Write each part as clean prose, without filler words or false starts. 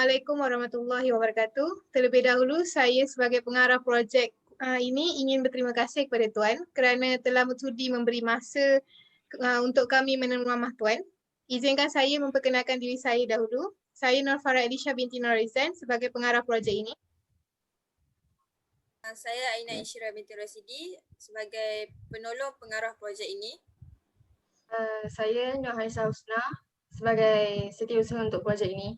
Assalamualaikum warahmatullahi wabarakatuh. Terlebih dahulu, saya sebagai pengarah projek ini ingin berterima kasih kepada Tuan kerana telah sudi memberi masa untuk kami menemui Mamah Tuan. Izinkan saya memperkenalkan diri saya dahulu. Saya Nur Farah Elisha binti Norizan sebagai pengarah projek ini. Saya Aina Insyirah binti Rasidi sebagai penolong pengarah projek ini. Saya Nur Haisah Husna sebagai setiausaha untuk projek ini.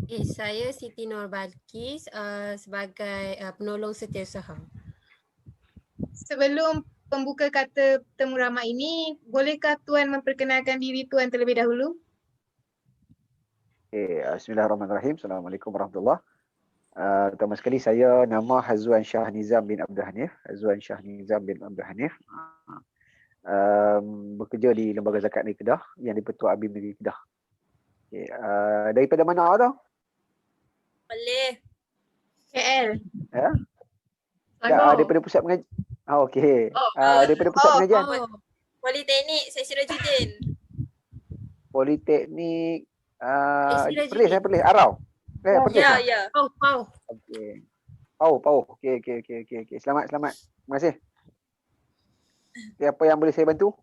Saya Siti Nur Balkis sebagai penolong setiausaha. Sebelum pembuka kata temu ramai ini, bolehkah Tuan memperkenalkan diri Tuan terlebih dahulu? Bismillahirrahmanirrahim. Assalamualaikum warahmatullahi wabarakatuh. Pertama sekali saya nama Hazwan Shah Nizam bin Abdul Hanif. Hazwan Shah Nizam bin Abdul Hanif. Bekerja di Lembaga Zakat Negeri Kedah yang di-Pertua ABIM Negeri Kedah. Daripada mana tau? Boleh. KL. Ya? Daripada pusat pengajian. Okey. Daripada pusat pengajian. Politeknik Syed Sirajuddin. Politeknik Sirajuddin. Perlis saya Perlis. Arau. Perlis. Ya. Pau. Okey. Pau. Okey. Selamat. Terima kasih. Okay, apa yang boleh saya bantu?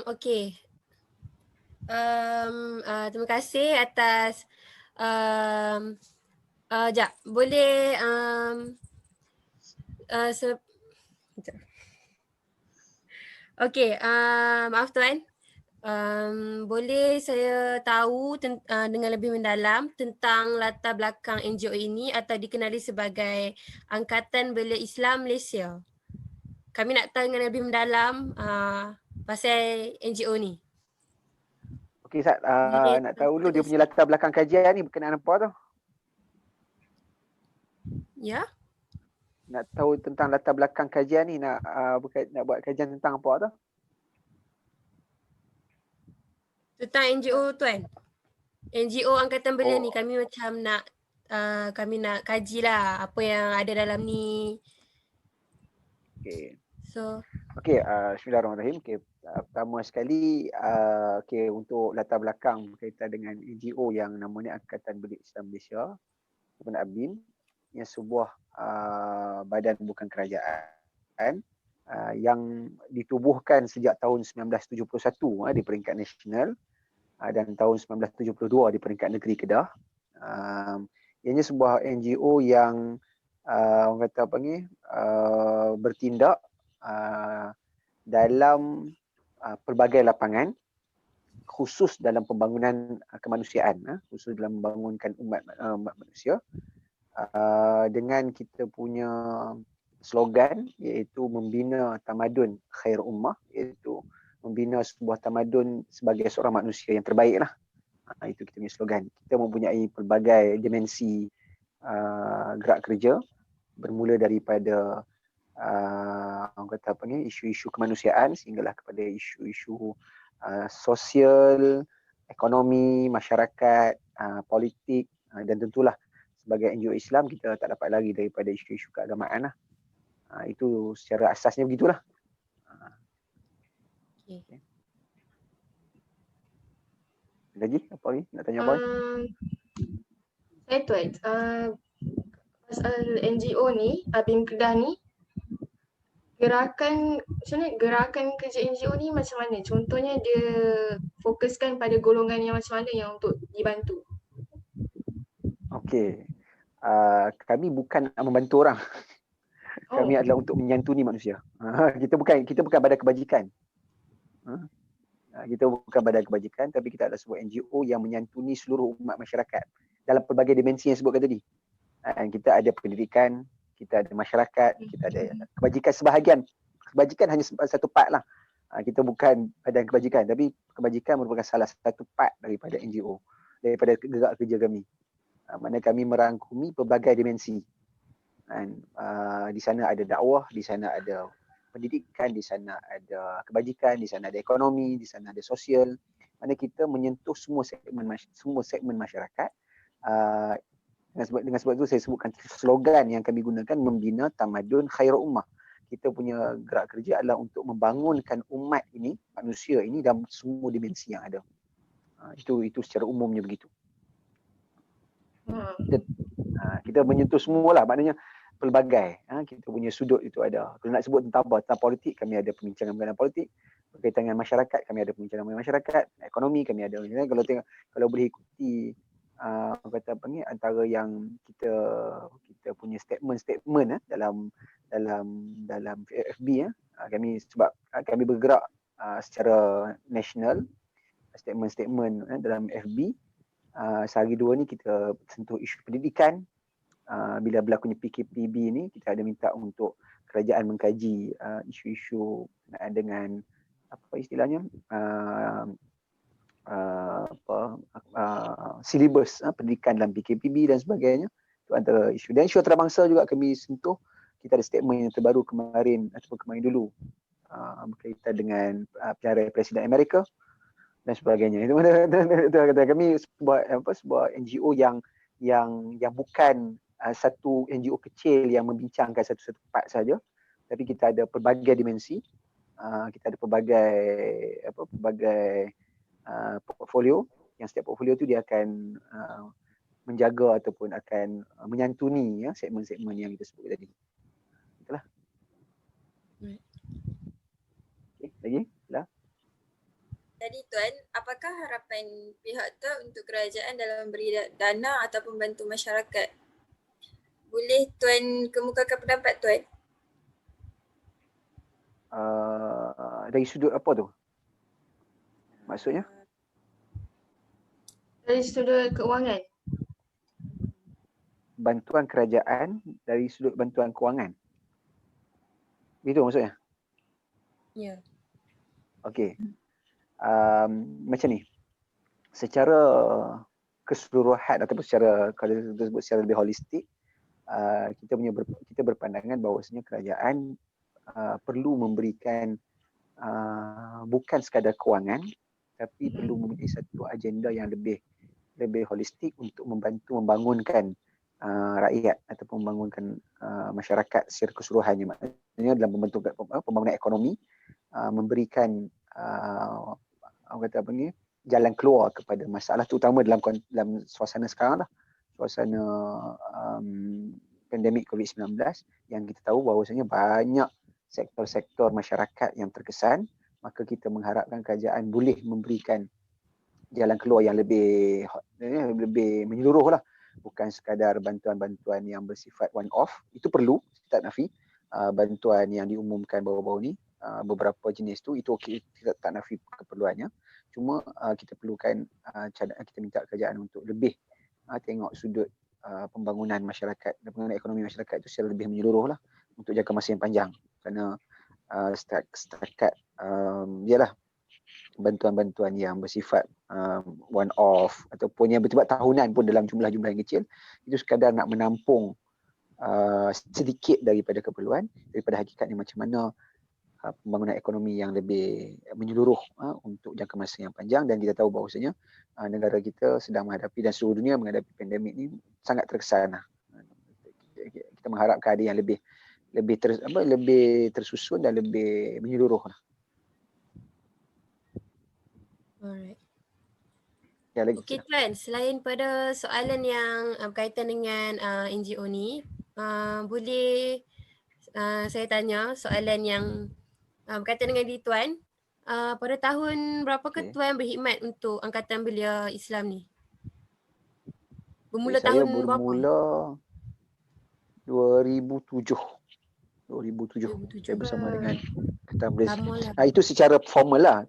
Okey. Terima kasih atas boleh okey, maaf Tuan. Boleh saya tahu dengan lebih mendalam tentang latar belakang NGO ini atau dikenali sebagai Angkatan Belia Islam Malaysia? Kami nak tahu dengan lebih mendalam pasal NGO ni. Okey, Ustaz, nak tahu dulu dia punya latar belakang kajian ni berkenaan apa tu? Ya? Nak tahu tentang latar belakang kajian ni, nak buat kajian tentang apa tu? Tentang NGO Tuan. NGO Angkatan Belia ni kami macam nak kajilah apa yang ada dalam ni. Okey. So, Bismillahirrahmanirrahim. Pertama sekali untuk latar belakang berkaitan dengan NGO yang namanya Angkatan Belia Islam Malaysia ataupun ABIM, yang sebuah badan bukan kerajaan yang ditubuhkan sejak tahun 1971 di peringkat nasional dan tahun 1972 di peringkat negeri Kedah. Ianya sebuah NGO yang orang kata bertindak dalam pelbagai lapangan, khusus dalam pembangunan kemanusiaan, khusus dalam membangunkan umat manusia, dengan kita punya slogan iaitu membina tamadun khair ummah, iaitu membina sebuah tamadun sebagai seorang manusia yang terbaik lah. Itu kita punya slogan. Kita mempunyai pelbagai dimensi gerak kerja, bermula daripada isu-isu kemanusiaan sehinggalah kepada isu-isu sosial, ekonomi, masyarakat, politik, dan tentulah sebagai NGO Islam kita tak dapat lari daripada isu-isu keagamaan lah. Itu secara asasnya begitulah. okay. Lagi? Apa lagi? Nak tanya apa? Saya Tuan, pasal NGO ni, ABIM Kedah ni, gerakan kerja NGO ni macam mana? Contohnya dia fokuskan pada golongan yang macam mana yang untuk dibantu? Okey. Kami bukan nak membantu orang. Kami adalah untuk menyantuni manusia. Kita bukan badan kebajikan. Kita bukan badan kebajikan, tapi kita adalah sebuah NGO yang menyantuni seluruh umat masyarakat dalam pelbagai dimensi yang sebutkan tadi. Kita ada pendidikan, kita ada masyarakat, kita ada kebajikan sebahagian. Kebajikan hanya satu part lah. Kita bukan badan kebajikan, tapi kebajikan merupakan salah satu part daripada NGO, daripada gerak kerja kami. Mana kami merangkumi pelbagai dimensi. Di sana ada dakwah, di sana ada pendidikan, di sana ada kebajikan, di sana ada ekonomi, di sana ada sosial. Mana kita menyentuh semua segmen masyarakat. Dengan sebab itu saya sebutkan slogan yang kami gunakan, membina tamadun khairul ummah. kita punya gerak kerja adalah untuk membangunkan umat ini, manusia ini dalam semua dimensi yang ada. Itu secara umumnya begitu. Kita menyentuh semualah, maknanya pelbagai. Kita punya sudut itu ada. Kalau nak sebut tentang apa? Tentang politik, kami ada perbincangan mengenai politik. Berkaitan dengan masyarakat, kami ada perbincangan mengenai masyarakat. Ekonomi, kami ada. Kalau boleh ikuti kata apa ni, antara yang kita punya statement dalam FB kami, sebab kami bergerak secara national, statement dalam FB. Sehari dua ni kita sentuh isu pendidikan. Bila berlakunya PKPB ni, kita ada minta untuk kerajaan mengkaji isu-isu dengan apa istilahnya, silibus pendidikan dalam PKPB dan sebagainya. Itu antara isu. Dan isu antarabangsa juga kami sentuh. Kita ada statement yang terbaru kemarin dulu berkaitan dengan pilihan Presiden Amerika dan sebagainya. Itu kata kami sebuah NGO yang bukan satu NGO kecil yang membincangkan satu part saja, tapi kita ada pelbagai dimensi. Kita ada pelbagai portfolio, yang setiap portfolio tu dia akan menjaga ataupun akan menyantuni segmen-segmen yang kita sebut tadi. Itulah. Okay, lagi? Lah. Jadi Tuan, apakah harapan pihak tu untuk kerajaan dalam memberi dana atau membantu masyarakat? Boleh Tuan kemukakan pendapat Tuan? Dari sudut apa tu? Maksudnya? Dari sudut keuangan. Bantuan kerajaan dari sudut bantuan kewangan. Itu maksudnya? Ya. Okey. Macam ni. Secara keseluruhan ataupun kalau kita sebut secara lebih holistik, kita berpandangan bahawasanya kerajaan perlu memberikan bukan sekadar kewangan, tapi perlu memiliki satu agenda yang lebih holistik untuk membantu membangunkan rakyat ataupun membangunkan masyarakat secara keseluruhannya. Maksudnya dalam membentuk pembangunan ekonomi, memberikan jalan keluar kepada masalah, terutama dalam suasana sekarang lah, suasana pandemik COVID-19, yang kita tahu bahawasanya banyak sektor-sektor masyarakat yang terkesan. Maka kita mengharapkan kerajaan boleh memberikan jalan keluar yang lebih menyeluruh lah, bukan sekadar bantuan-bantuan yang bersifat one off. Itu perlu, tak nafi. Bantuan yang diumumkan baru-baru ni, beberapa jenis tu, itu okey, kita tak nafi keperluannya. Cuma kita perlukan, kita minta kerajaan untuk lebih tengok sudut pembangunan masyarakat, pembangunan ekonomi masyarakat itu secara lebih menyeluruh lah, untuk jangka masa yang panjang. Kerana setakat ialah bantuan-bantuan yang bersifat one off ataupun yang bersifat tahunan pun dalam jumlah-jumlah yang kecil, itu sekadar nak menampung sedikit daripada keperluan, daripada hakikatnya macam mana pembangunan ekonomi yang lebih menyeluruh untuk jangka masa yang panjang. Dan kita tahu bahawasanya negara kita sedang menghadapi, dan seluruh dunia menghadapi pandemik ni sangat terkesan. Kita mengharapkan ada yang lebih tersusun dan lebih menyeluruh lah. Alright. Ya, lagi. Okey Tuan, selain pada soalan yang berkaitan dengan NGO ni, boleh saya tanya soalan yang berkaitan dengan diri Tuan. Pada tahun berapakah Tuan berkhidmat untuk Angkatan Belia Islam ni? Bermula Saya tahun berapa? bermula 2007. Saya bersama dengan Angkatan Belia. Itu secara formal lah.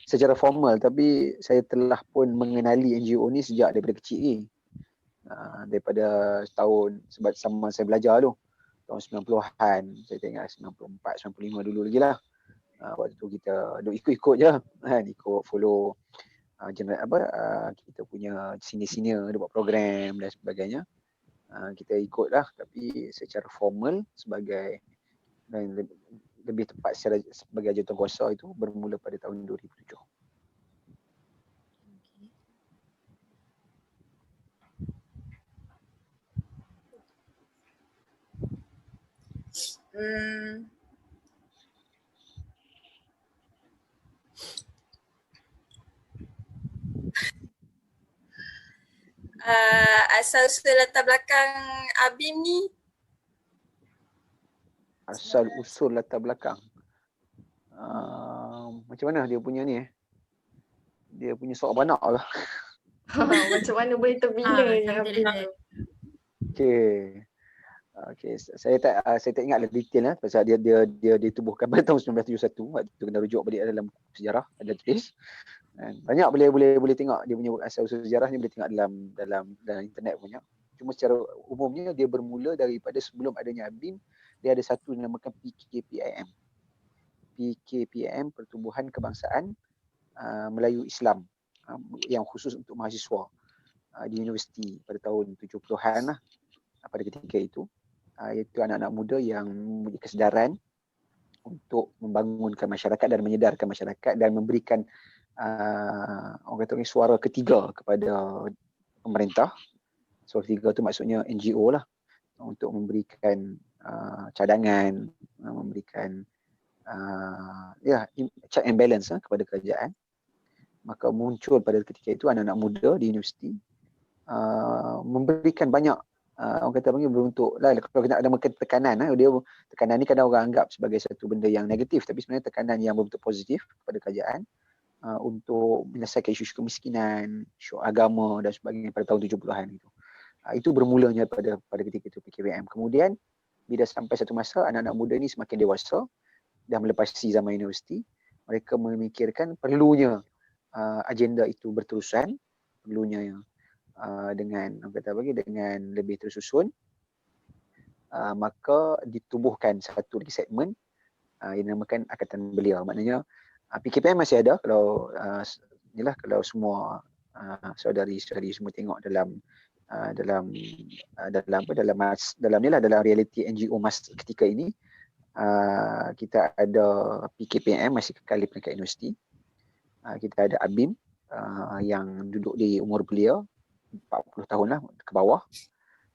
Secara formal, tapi saya telah pun mengenali NGO ni sejak daripada kecil ni. Daripada tahun, sebab sama saya belajar tu, tahun 90-an, saya tengok 94, 95 dulu lagi lah. Waktu tu kita duk ikut-ikut je, ikut follow kita punya senior-senior dia buat program dan sebagainya. Kita ikut lah, tapi secara formal sebagai, dan lebih tepat sebagai jawatankuasa itu bermula pada tahun 2007. asal usul latar belakang ABIM ni? Asal usul latar belakang. Macam mana dia punya ni Dia punya soal banyak lah. Macam mana boleh terbina yang something ABIM like tu? Okey, saya tak ingat lah detail pasal dia ditubuhkan pada tahun 1971. Waktu tu kena rujuk balik dalam sejarah, ada tulis. Banyak boleh tengok dia punya asal usul sejarah ni, boleh tengok dalam internet punya. Cuma secara umumnya dia bermula daripada sebelum adanya ABIM, dia ada satu dinamakan PKPIM. PKPIM, Pertubuhan Kebangsaan Melayu Islam, yang khusus untuk mahasiswa di universiti pada tahun 70-an lah, pada ketika itu. Iaitu anak-anak muda yang mempunyai kesedaran untuk membangunkan masyarakat dan menyedarkan masyarakat dan memberikan orang kata suara ketiga kepada pemerintah. Suara ketiga tu maksudnya NGO lah, untuk memberikan cadangan, memberikan check and balance kepada kerajaan. Maka muncul pada ketika itu anak-anak muda di universiti memberikan banyak orang kata berbentuk lah, kalau kita ada makan tekanan, tekanan ni kadang orang anggap sebagai satu benda yang negatif, tapi sebenarnya tekanan yang berbentuk positif kepada kerajaan untuk menyelesaikan isu kemiskinan, isu agama dan sebagainya pada tahun 70-an itu. Itu bermulanya pada ketika itu PKPIM. Kemudian bila sampai satu masa anak-anak muda ni semakin dewasa dan melepasi zaman universiti, mereka memikirkan perlunya agenda itu berterusan, perlunya dengan lebih tersusun, maka ditubuhkan satu lagi segmen yang dinamakan Angkatan Belia. Maknanya PKPIM masih ada, kalau kalau semua saudari-saudari semua tengok dalam realiti NGO ketika ini, kita ada PKPIM masih kekal di peringkat universiti. Kita ada ABIM yang duduk di umur belia 40 tahun lah ke bawah,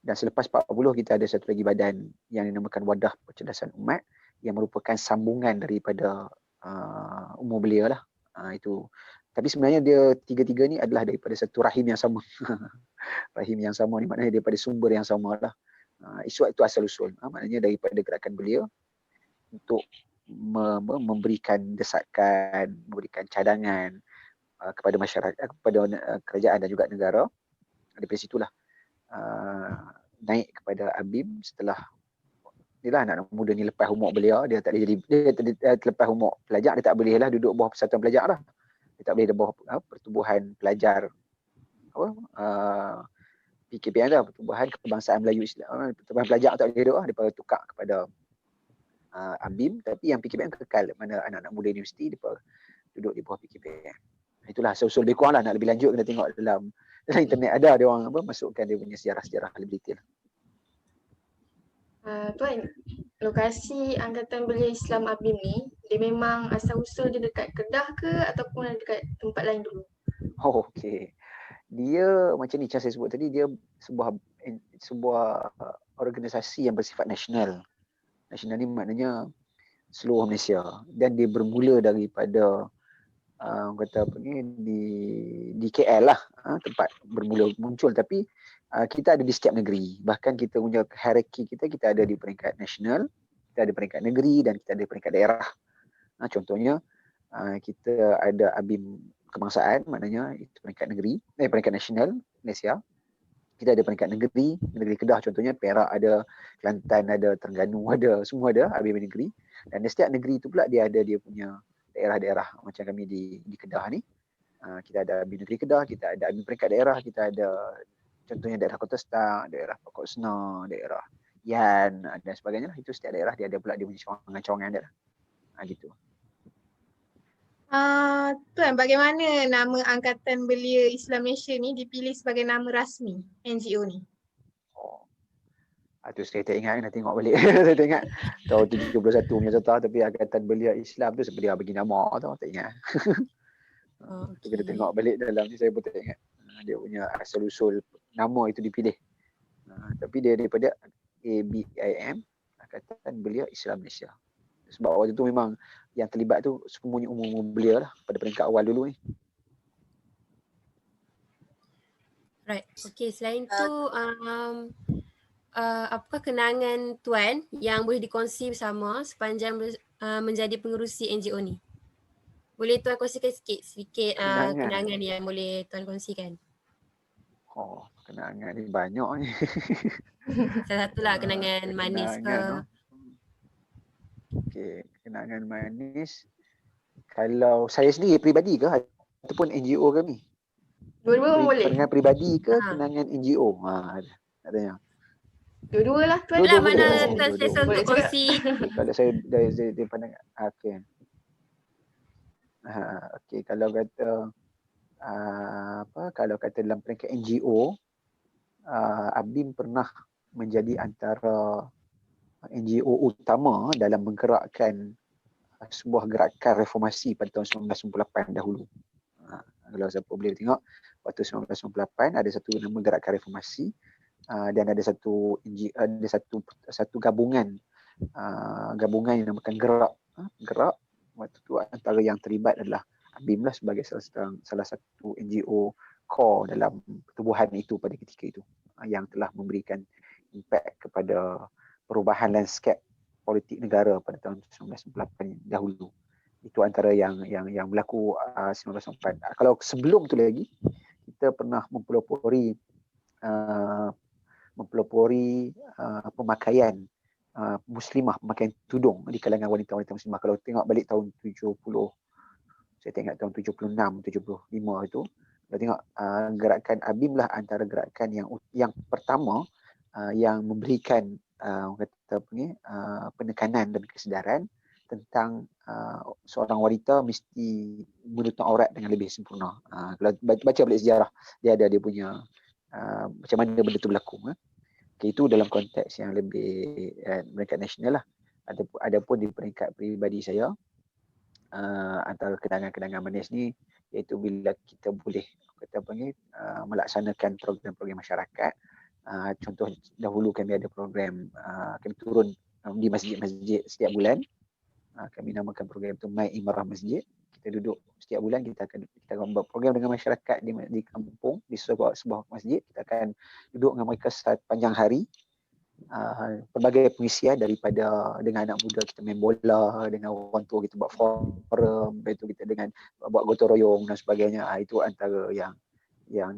dan selepas 40 kita ada satu lagi badan yang dinamakan Wadah Percerdasan Umat, yang merupakan sambungan daripada umur belia lah. Itu, tapi sebenarnya dia tiga-tiga ni adalah daripada satu rahim yang sama. Rahim yang sama ni maknanya daripada sumber yang sama lah. Itu asal usul, maknanya daripada gerakan belia untuk memberikan desakan, memberikan cadangan kepada masyarakat, kepada kerajaan dan juga negara. Dari situlah naik kepada ABIM setelah inilah anak muda ni lepas umur belia, dia tak boleh lepas umur pelajar, dia tak boleh lah duduk bawah persatuan pelajar lah. Dia tak boleh di bawah pertubuhan pelajar PKPIM dah, Pertubuhan Kebangsaan Melayu Islam. Pertubuhan pelajar tak boleh duduk lah, dia tukar kepada ABIM, tapi yang PKPIM kekal, mana anak-anak muda universiti dia duduk di bawah PKPIM. Itulah asal-usul lebih kurang lah. Nak lebih lanjut kena tengok dalam internet, ada dia orang masukkan dia punya sejarah-sejarah lebih detail. Tuan, lokasi Angkatan Belia Islam ABIM ni, dia memang asal-usul dia dekat Kedah ke ataupun dekat tempat lain dulu? Okey. Dia macam ni, macam saya sebut tadi, dia sebuah organisasi yang bersifat nasional. Nasional ni maknanya seluruh Malaysia, dan dia bermula daripada di KL lah, tempat bermula muncul, tapi kita ada di setiap negeri. Bahkan kita punya hierarki kita ada di peringkat nasional, kita ada peringkat negeri dan kita ada peringkat daerah. Contohnya kita ada ABIM kebangsaan, maknanya itu peringkat negeri, peringkat nasional Malaysia. Kita ada peringkat negeri Kedah contohnya, Perak ada, Kelantan ada, Terengganu ada, semua ada ABIM negeri. Dan di setiap negeri itu pula dia ada dia punya daerah-daerah. Macam kami di Kedah ni, kita ada ABIM negeri Kedah, kita ada ABIM peringkat daerah, kita ada contohnya daerah Kota Star, daerah Pokok Sena, daerah Yan dan sebagainya. Itu setiap daerah dia ada pula dia punya cawangan-cawangan dia. Gitu. Tuan, bagaimana nama Angkatan Belia Islam Malaysia ni dipilih sebagai nama rasmi NGO ni? Itu saya tak ingat, nak tengok balik. Saya tak ingat tahun 71 punya data, tapi Angkatan Belia Islam tu sebenarnya bagi nama tu, tak ingat. Itu kena tengok balik dalam ni, saya pun tak ingat dia punya asal usul nama itu dipilih. Tapi dia daripada ABIM, Angkatan Belia Islam Malaysia. Sebab waktu tu memang yang terlibat tu semuanya umur belia lah pada peringkat awal dulu ni. Right. Okay, selain tu apakah kenangan Tuan yang boleh dikongsi bersama sepanjang menjadi pengerusi NGO ni? Boleh Tuan kongsikan sedikit kenangan yang boleh Tuan kongsikan? Oh, kenangan ni banyak ni. Salah satulah kenangan manis ke? Okey, kenangan manis. Kalau saya sendiri peribadi ke ataupun NGO kami? Dua-dua pun boleh. Kenangan peribadi ke kenangan NGO? Ada yang. Dua-dua lah Tuan. Itulah Dua-dua mana boleh. Tuan selesa Boleh untuk juga. kongsi. Kalau saya dari pandangan okey. Okey, kalau kata kalau kata dalam peringkat NGO, ABIM pernah menjadi antara NGO utama dalam menggerakkan sebuah gerakan reformasi pada tahun 1998 dahulu. Kalau siapa boleh tengok, waktu 1998 ada satu nama gerakan reformasi dan ada satu gabungan yang dinamakan gerak. Waktu tu antara yang terlibat adalah ABIM lah sebagai salah satu NGO core dalam pertubuhan itu pada ketika itu, yang telah memberikan impact kepada perubahan landscape politik negara pada tahun 1998 dahulu. Itu antara yang berlaku 1994. Kalau sebelum tu lagi, kita pernah mempelopori pemakaian muslimah, pemakaian tudung di kalangan wanita-wanita muslimah. Kalau tengok balik tahun 70, saya tengok tahun 76, 75 itu, kita tengok gerakan ABIM lah antara gerakan yang pertama yang memberikan penekanan dan kesedaran tentang seorang wanita mesti menutup aurat dengan lebih sempurna. Kalau baca balik sejarah, dia punya macam mana benda tu berlaku. Itu dalam konteks yang lebih peringkat nasional lah. Adapun di peringkat peribadi saya, antara kenangan-kenangan manis ni iaitu bila kita boleh melaksanakan program-program masyarakat. Contoh dahulu kami ada program, kami turun di masjid-masjid setiap bulan. Kami namakan program itu My Imarah Masjid. Kita duduk setiap bulan, kita akan buat program dengan masyarakat di kampung, di sebuah masjid. Kita akan duduk dengan mereka sepanjang hari. Pelbagai pengisian daripada dengan anak muda kita main bola, dengan orang tua kita buat forum, itu kita dengan buat gotong royong dan sebagainya. Itu antara yang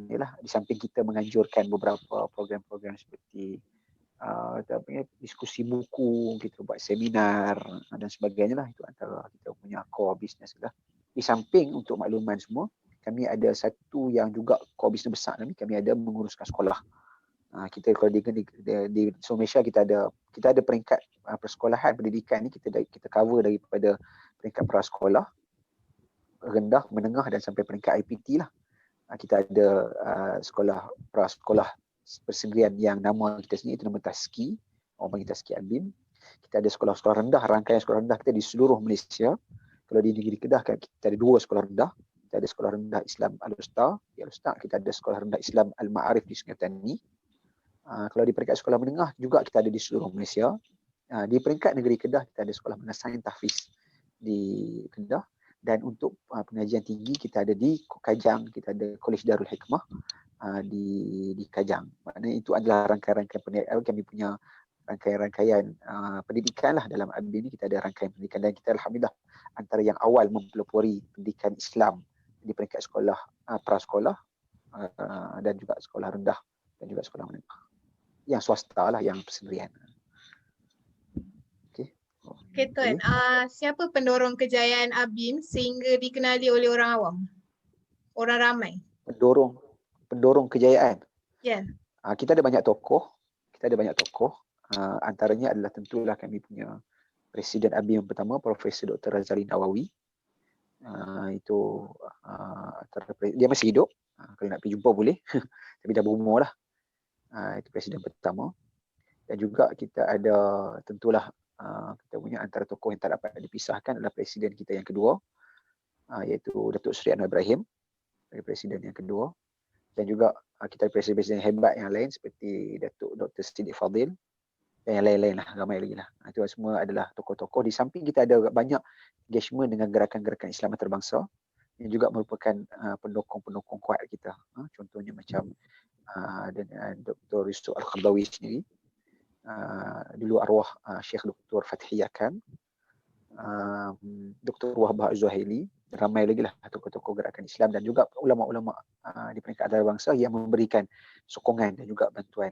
inilah, di samping kita menganjurkan beberapa program-program seperti diskusi buku, kita buat seminar dan sebagainya lah. Itu antara kita punya core business lah. Di samping untuk makluman semua, kami ada satu yang juga core business besar kami ada menguruskan sekolah. Kita kalau di Malaysia kita ada peringkat persekolahan pendidikan ni, kita cover daripada peringkat prasekolah, rendah, menengah dan sampai peringkat IPT lah. Kita ada sekolah prasekolah persegerian yang nama kita sendiri itu nama Taski, orang panggil Taski ABIM. Kita ada sekolah-sekolah rendah, rangkaian sekolah rendah kita di seluruh Malaysia. Kalau di negeri Kedah kita ada 2 sekolah rendah. Kita ada sekolah rendah Islam Al-Usta di Al-Usta, kita ada sekolah rendah Islam Al-Ma'arif di Sungai Tani. Kalau di peringkat sekolah menengah juga kita ada di seluruh Malaysia. Di peringkat negeri Kedah kita ada sekolah menengah sains tahfiz di Kedah. Dan untuk pengajian tinggi kita ada di Kajang, kita ada Kolej Darul Hikmah di Kajang. Maknanya itu adalah rangkaian-rangkaian pendidikan. Kami punya rangkaian-rangkaian pendidikan lah dalam ABIM ini. Kita ada rangkaian pendidikan dan kita alhamdulillah antara yang awal mempelopori pendidikan Islam di peringkat sekolah prasekolah dan juga sekolah rendah dan juga sekolah menengah. Yang swasta lah, yang persendirian. Okay Tuan, siapa pendorong kejayaan ABIM sehingga dikenali oleh orang awam? Orang ramai? Pendorong kejayaan? Ya. Yeah. Kita ada banyak tokoh. Antaranya adalah tentulah kami punya Presiden ABIM yang pertama, Profesor Dr. Razali Nawawi. Dia masih hidup. Kalau nak pergi jumpa boleh. Tapi dah berumur lah. Itu Presiden pertama. Dan juga kita ada tentulah kita punya antara tokoh yang tak dapat dipisahkan adalah Presiden kita yang kedua, iaitu Datuk Seri Anwar Ibrahim sebagai Presiden yang kedua. Dan juga kita ada Presiden-Presiden hebat yang lain seperti Datuk Dr. Siddiq Fadil dan yang lain-lain lah, ramai lagi lah. Itu semua adalah tokoh-tokoh. Di samping kita ada banyak engagement dengan gerakan-gerakan Islam antarabangsa yang juga merupakan pendukung-pendukung kuat kita. Contohnya macam dengan Dr. Yusuf Al-Qardawi sendiri, dulu arwah Syekh Dr. Fathiyah Khan, Dr. Wahbah Az-Zuhaili, ramai lagi lah tokoh-tokoh gerakan Islam dan juga ulama-ulama di peringkat antarabangsa yang memberikan sokongan dan juga bantuan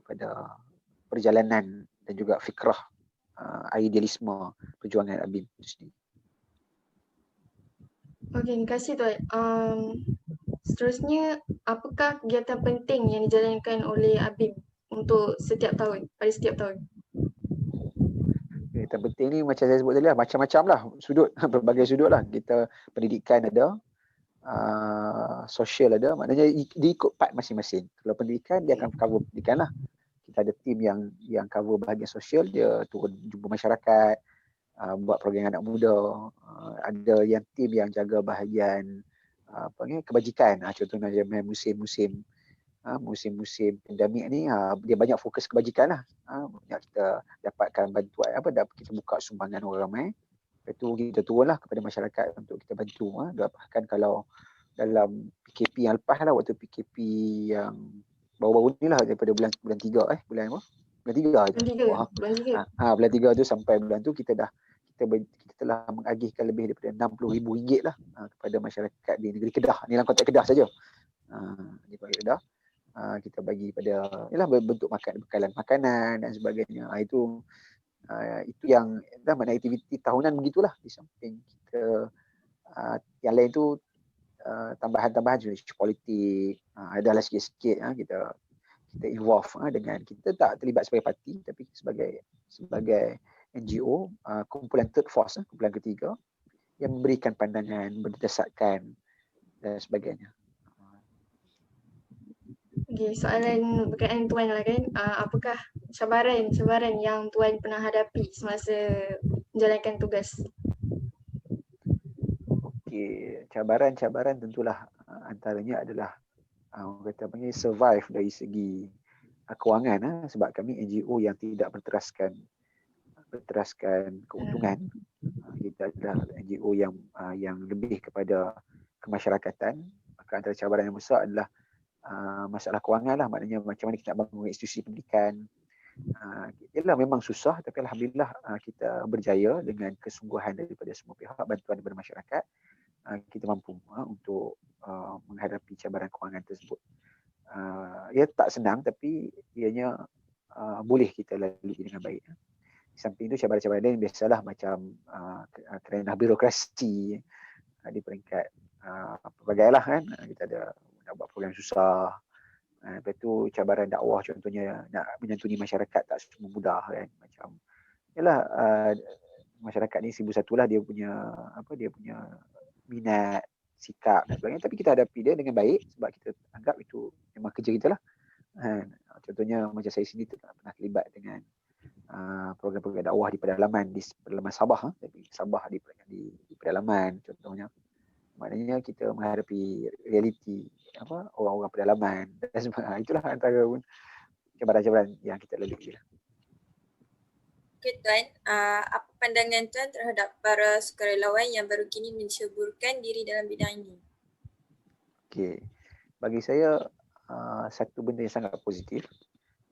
kepada perjalanan dan juga fikrah idealisme perjuangan ABIN itu sendiri. Okey, terima kasih Tuan. Seterusnya, apakah kegiatan penting yang dijalankan oleh ABIM untuk setiap tahun, pada setiap tahun? Kegiatan penting ni macam saya sebut tadi lah, macam-macam lah sudut, berbagai sudut lah. Kita pendidikan ada, sosial ada, maknanya dia ikut part masing-masing. Kalau pendidikan, dia akan cover pendidikan lah. Kita ada tim yang cover bahagian sosial, dia turun jumpa masyarakat, buat program anak muda. Ada yang tim yang jaga bahagian kebajikan. Contohnya musim-musim pandemik ni, dia banyak fokus kebajikan lah. Banyak kita dapatkan bantuan, kita buka sumbangan orang ramai. Lepas tu kita turunlah kepada masyarakat untuk kita bantu. Bahkan kalau dalam PKP yang lepas lah, waktu PKP yang baru-baru ni lah, daripada bulan 3 bulan apa? Bulan 3 je. Bulan 3 tu sampai bulan tu kita telah mengagihkan lebih daripada RM60,000 lah kepada masyarakat di negeri Kedah. Ni dalam konteks Kedah saja. Di Kedah. Kita bagi pada bentuk bekalan makanan dan sebagainya. Itu yang mana aktiviti tahunan begitulah. Di samping kita yang lain tu tambahan-tambahan isu politik, adalah sikit-sikit kita involve dengan, kita tak terlibat sebagai parti tapi sebagai NGO, kumpulan third force, kumpulan ketiga yang memberikan pandangan, berdasarkan dan sebagainya. Okey, soalan berkaitan Tuan lah kan, apakah cabaran yang Tuan pernah hadapi semasa menjalankan tugas? Okey, cabaran tentulah antaranya adalah orang kata panggil survive dari segi kewangan, sebab kami NGO yang tidak berteraskan keuntungan. Kita adalah NGO yang lebih kepada kemasyarakatan. Maka antara cabaran yang besar adalah masalah kewangan lah, maknanya macam mana kita nak bangun institusi pendidikan. Ialah memang susah, tapi alhamdulillah kita berjaya dengan kesungguhan daripada semua pihak, bantuan daripada masyarakat. Kita mampu untuk menghadapi cabaran kewangan tersebut. Ia tak senang, tapi ianya boleh kita lalui dengan baik. Di samping itu cabaran-cabaran lain biasalah, macam kerana birokrasi di peringkat pelbagai lah kan. Kita ada nak buat program susah. Lepas tu cabaran dakwah, contohnya nak menyantuni masyarakat tak semua mudah kan. Macam yalah, masyarakat ni 1001 lah dia punya minat, sikap dan sebagainya, tapi kita hadapi dia dengan baik sebab kita anggap itu memang kerja kita lah. Contohnya macam saya sendiri pernah terlibat dengan program-program dakwah di pedalaman, Sabah, tapi Sabah di pedalaman contohnya. Maknanya kita menghadapi realiti orang-orang pedalaman dan sebagainya. Itulah antara cabaran-cabaran yang kita lalui. Okey Tuan, apa pandangan Tuan terhadap para sukarelawan yang baru kini menceburkan diri dalam bidang ini? Okey, bagi saya satu benda yang sangat positif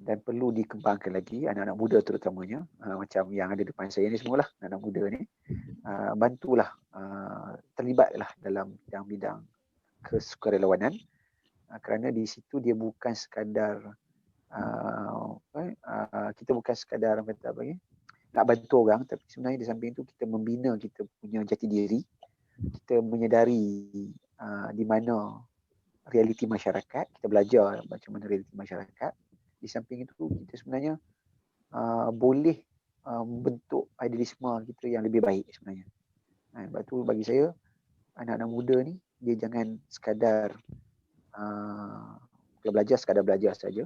dan perlu dikembangkan lagi, anak-anak muda terutamanya, macam yang ada depan saya ni semualah anak-anak muda ni, bantulah, terlibatlah dalam bidang kesukarelawanan, kerana di situ dia bukan sekadar kita bukan sekadar nak bantu orang, tapi sebenarnya di samping itu kita membina kita punya jati diri, kita menyedari di mana realiti masyarakat, kita belajar macam mana realiti masyarakat. Di samping itu kita sebenarnya boleh membentuk idealisme kita yang lebih baik sebenarnya. Sebab tu bagi saya anak-anak muda ni dia jangan sekadar kalau belajar sekadar belajar saja.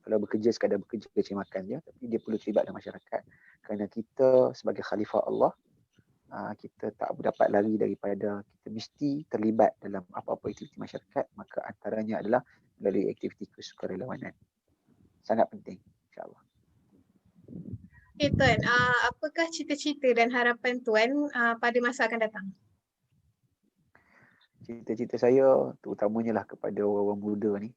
Kalau bekerja sekadar bekerja cari makan je, tapi dia perlu terlibat dalam masyarakat. Kerana kita sebagai khalifah Allah, kita tak dapat lari daripada kita mesti terlibat dalam apa-apa aktiviti masyarakat, maka antaranya adalah melalui aktiviti kesukarelawanan. Sangat penting, insya-Allah. Okay, Tuan, apakah cita-cita dan harapan Tuan pada masa akan datang? cita-cita saya terutamanya lah kepada orang-orang muda ni,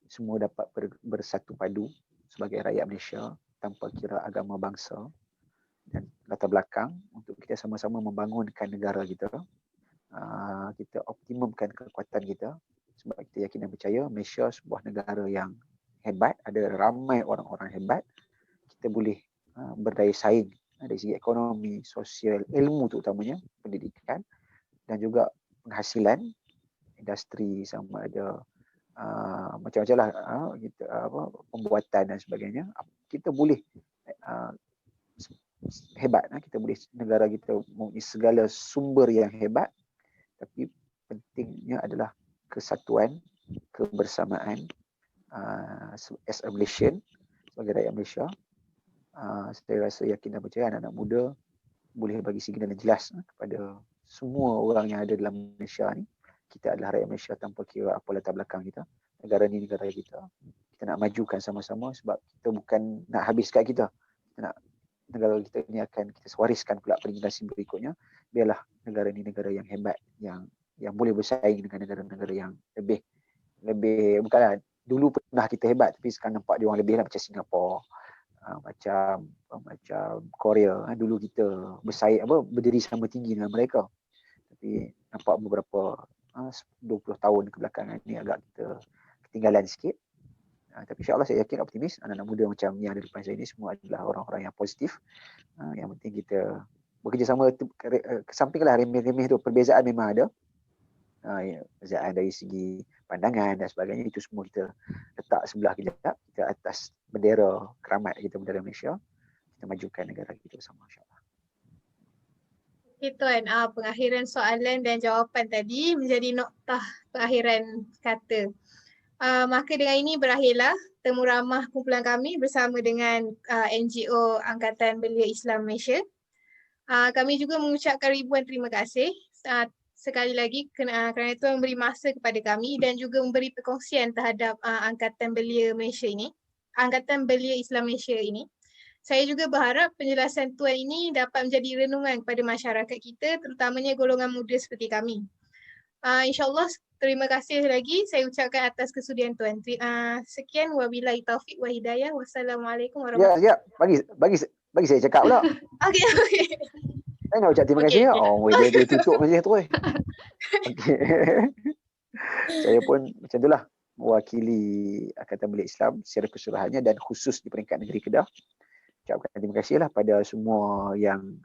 semua dapat bersatu padu sebagai rakyat Malaysia tanpa kira agama, bangsa dan latar belakang untuk kita sama-sama membangunkan negara kita. Kita optimumkan kekuatan kita sebab kita yakin dan percaya Malaysia sebuah negara yang hebat, ada ramai orang-orang hebat. Kita boleh berdaya saing dari segi ekonomi, sosial, ilmu terutamanya, pendidikan dan juga penghasilan industri sama ada macam-macam lah kita pembuatan dan sebagainya. Kita boleh hebat, kita boleh, negara kita mempunyai segala sumber yang hebat, tapi pentingnya adalah kesatuan, kebersamaan as a Malaysian, sebagai rakyat Malaysia. Saya rasa yakin dan percaya anak-anak muda boleh bagi signal yang jelas kepada semua orang yang ada dalam Malaysia ni, kita adalah rakyat Malaysia tanpa kira apa latar belakang kita. Negara ni negara kita. Kita nak majukan sama-sama sebab kita bukan nak habis kat kita. Kita nak negara kita ni akan kita wariskan pula pada generasi berikutnya. Biarlah negara ni negara yang hebat, yang boleh bersaing dengan negara-negara yang lebih bukanlah dulu pernah kita hebat tapi sekarang nampak dia orang lebih lah, macam Singapura, macam Korea. Dulu kita bersaing berdiri sama tinggi dengan mereka. Tapi nampak beberapa 20 tahun kebelakangan ni agak kita ketinggalan sikit. Tapi insya-Allah saya yakin, optimis, anak-anak muda macam yang ada di depan saya ni semua adalah orang-orang yang positif. Yang penting kita bekerjasama, kesampinglah remeh-remeh tu, perbezaan memang ada. Perbezaan dari segi pandangan dan sebagainya, itu semua kita letak sebelah kejap, kita atas bendera keramat kita, bendera Malaysia, kita majukan negara kita bersama, insya-Allah. Okay, Tuan, pengakhiran soalan dan jawapan tadi menjadi noktah pengakhiran kata. Maka dengan ini berakhirlah temu ramah kumpulan kami bersama dengan NGO Angkatan Belia Islam Malaysia. Kami juga mengucapkan ribuan terima kasih sekali lagi kerana Tuan memberi masa kepada kami dan juga memberi perkongsian terhadap Angkatan Belia Malaysia ini, Angkatan Belia Islam Malaysia ini. Saya juga berharap penjelasan Tuan ini dapat menjadi renungan kepada masyarakat kita, terutamanya golongan muda seperti kami. InsyaAllah, terima kasih lagi saya ucapkan atas kesudian Tuan. Sekian, wabillahi taufiq wa hidayah. Wassalamualaikum warahmatullahi wabarakatuh. Bagi saya cakap pula. Okey. Saya nak ucap terima kasih. Dia tutup macam tu. Okay. Saya pun macam itulah, mewakili Angkatan Belia Islam secara keseluruhannya dan khusus di peringkat negeri Kedah. Ucapkan terima kasih lah pada semua yang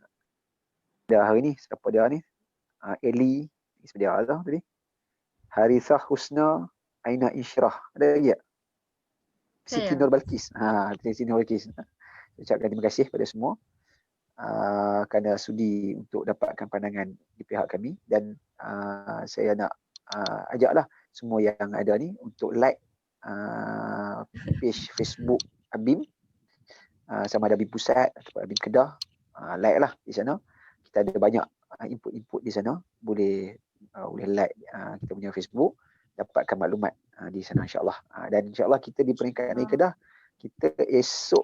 ada hari ni. Siapa dia ni? Eli, sedia lah tadi. Harithah Husna, Aina Ishrah. Ada lagi tak? Siti Nur Balkis. Siti Nur Balkis. Ucapkan terima kasih kepada semua kerana sudi untuk dapatkan pandangan di pihak kami, dan saya nak ajaklah semua yang ada ni untuk like page Facebook ABIM, sama ada ABIM Pusat atau ABIM Kedah. Like lah di sana. Kita ada banyak input-input di sana. Boleh like kita punya Facebook, dapatkan maklumat di sana, insya-Allah. Dan insya-Allah kita di peringkat negeri Kedah, kita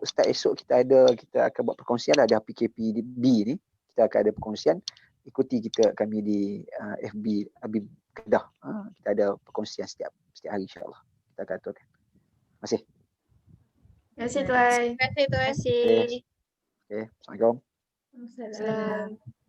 start esok kita akan buat perkongsian, ada PKPB ni, kita akan ada perkongsian. Ikuti kami di FB ABIM Kedah. Kita ada perkongsian setiap hari, insya-Allah. Kita akan aturkan. Terima kasih. Terima kasih Tuan. Terima kasih Tuan. Terima kasih. Okay. Assalamualaikum. Assalamualaikum.